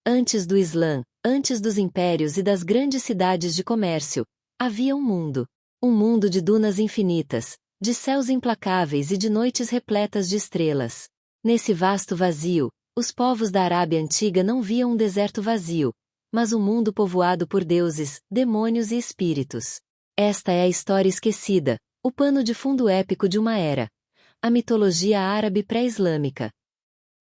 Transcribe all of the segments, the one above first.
Antes do Islã, antes dos impérios e das grandes cidades de comércio, havia um mundo. Um mundo de dunas infinitas, de céus implacáveis e de noites repletas de estrelas. Nesse vasto vazio, os povos da Arábia Antiga não viam um deserto vazio, mas um mundo povoado por deuses, demônios e espíritos. Esta é a história esquecida, o pano de fundo épico de uma era. A mitologia árabe pré-islâmica.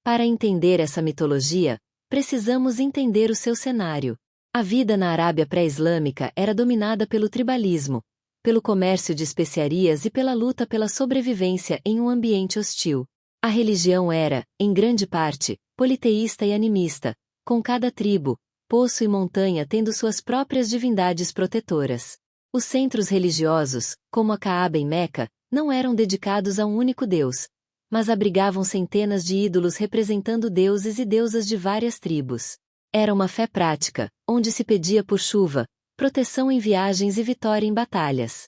Para entender essa mitologia, precisamos entender o seu cenário. A vida na Arábia pré-islâmica era dominada pelo tribalismo, pelo comércio de especiarias e pela luta pela sobrevivência em um ambiente hostil. A religião era, em grande parte, politeísta e animista, com cada tribo, poço e montanha tendo suas próprias divindades protetoras. Os centros religiosos, como a Caaba em Meca, não eram dedicados a um único deus, mas abrigavam centenas de ídolos representando deuses e deusas de várias tribos. Era uma fé prática, onde se pedia por chuva, proteção em viagens e vitória em batalhas.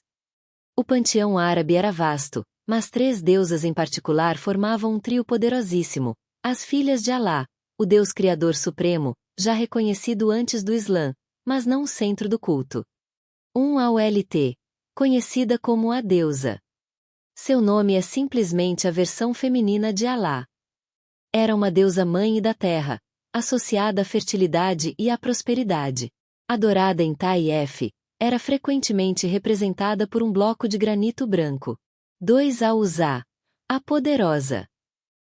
O panteão árabe era vasto, mas 3 deusas em particular formavam um trio poderosíssimo: as filhas de Alá, o Deus Criador Supremo, já reconhecido antes do Islã, mas não o centro do culto. Ault, conhecida como a deusa. Seu nome é simplesmente a versão feminina de Alá. Era uma deusa mãe e da terra, associada à fertilidade e à prosperidade. Adorada em Taif, era frequentemente representada por um bloco de granito branco. 2 Uzá, a poderosa.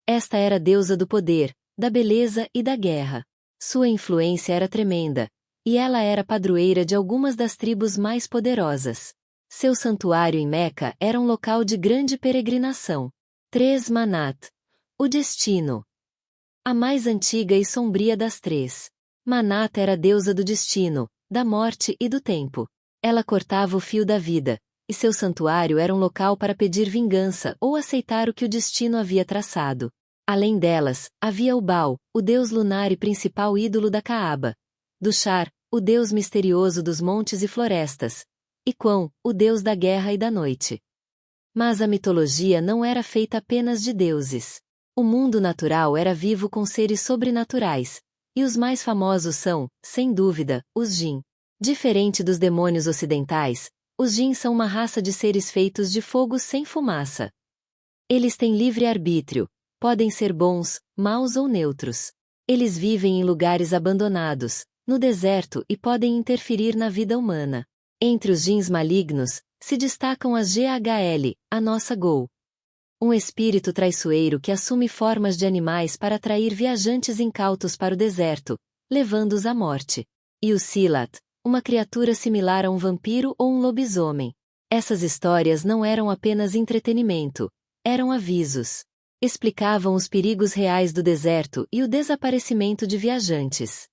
Esta era a deusa do poder, da beleza e da guerra. Sua influência era tremenda, e ela era padroeira de algumas das tribos mais poderosas. Seu santuário em Meca era um local de grande peregrinação. 3 Manat, o destino. A mais antiga e sombria das 3. Manat era a deusa do destino, da morte e do tempo. Ela cortava o fio da vida, e seu santuário era um local para pedir vingança ou aceitar o que o destino havia traçado. Além delas, havia o Baal, o deus lunar e principal ídolo da Caaba. Dushar, o deus misterioso dos montes e florestas. E Quão, o deus da guerra e da noite. Mas a mitologia não era feita apenas de deuses. O mundo natural era vivo com seres sobrenaturais, e os mais famosos são, sem dúvida, os Jin. Diferente dos demônios ocidentais, os Jin são uma raça de seres feitos de fogo sem fumaça. Eles têm livre arbítrio, podem ser bons, maus ou neutros. Eles vivem em lugares abandonados, no deserto e podem interferir na vida humana. Entre os Jins malignos, se destacam as Ghl, a nossa Gol. Um espírito traiçoeiro que assume formas de animais para atrair viajantes incautos para o deserto, levando-os à morte. E o Silat, uma criatura similar a um vampiro ou um lobisomem. Essas histórias não eram apenas entretenimento, eram avisos. Explicavam os perigos reais do deserto e o desaparecimento de viajantes.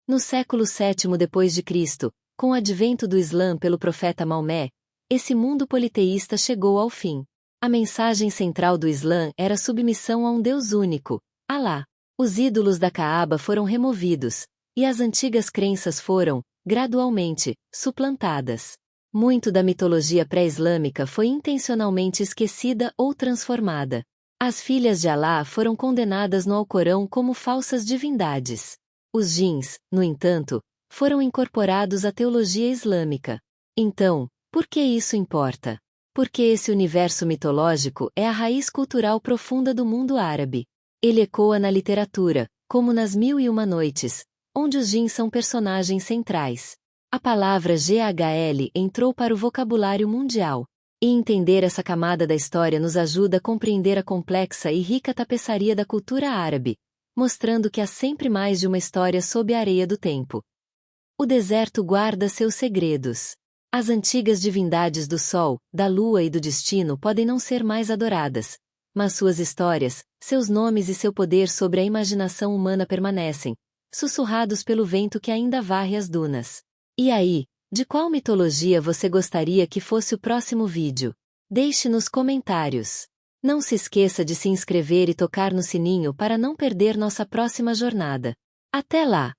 No século VII d.C., com o advento do Islã pelo profeta Maomé, esse mundo politeísta chegou ao fim. A mensagem central do Islã era a submissão a um Deus único, Alá. Os ídolos da Caaba foram removidos, e as antigas crenças foram, gradualmente, suplantadas. Muito da mitologia pré-islâmica foi intencionalmente esquecida ou transformada. As filhas de Alá foram condenadas no Alcorão como falsas divindades. Os Jins, no entanto, foram incorporados à teologia islâmica. Então, por que isso importa? Porque esse universo mitológico é a raiz cultural profunda do mundo árabe. Ele ecoa na literatura, como nas Mil e Uma Noites, onde os Jins são personagens centrais. A palavra Ghl entrou para o vocabulário mundial. E entender essa camada da história nos ajuda a compreender a complexa e rica tapeçaria da cultura árabe, mostrando que há sempre mais de uma história sob a areia do tempo. O deserto guarda seus segredos. As antigas divindades do sol, da lua e do destino podem não ser mais adoradas, mas suas histórias, seus nomes e seu poder sobre a imaginação humana permanecem, sussurrados pelo vento que ainda varre as dunas. E aí, de qual mitologia você gostaria que fosse o próximo vídeo? Deixe nos comentários. Não se esqueça de se inscrever e tocar no sininho para não perder nossa próxima jornada. Até lá!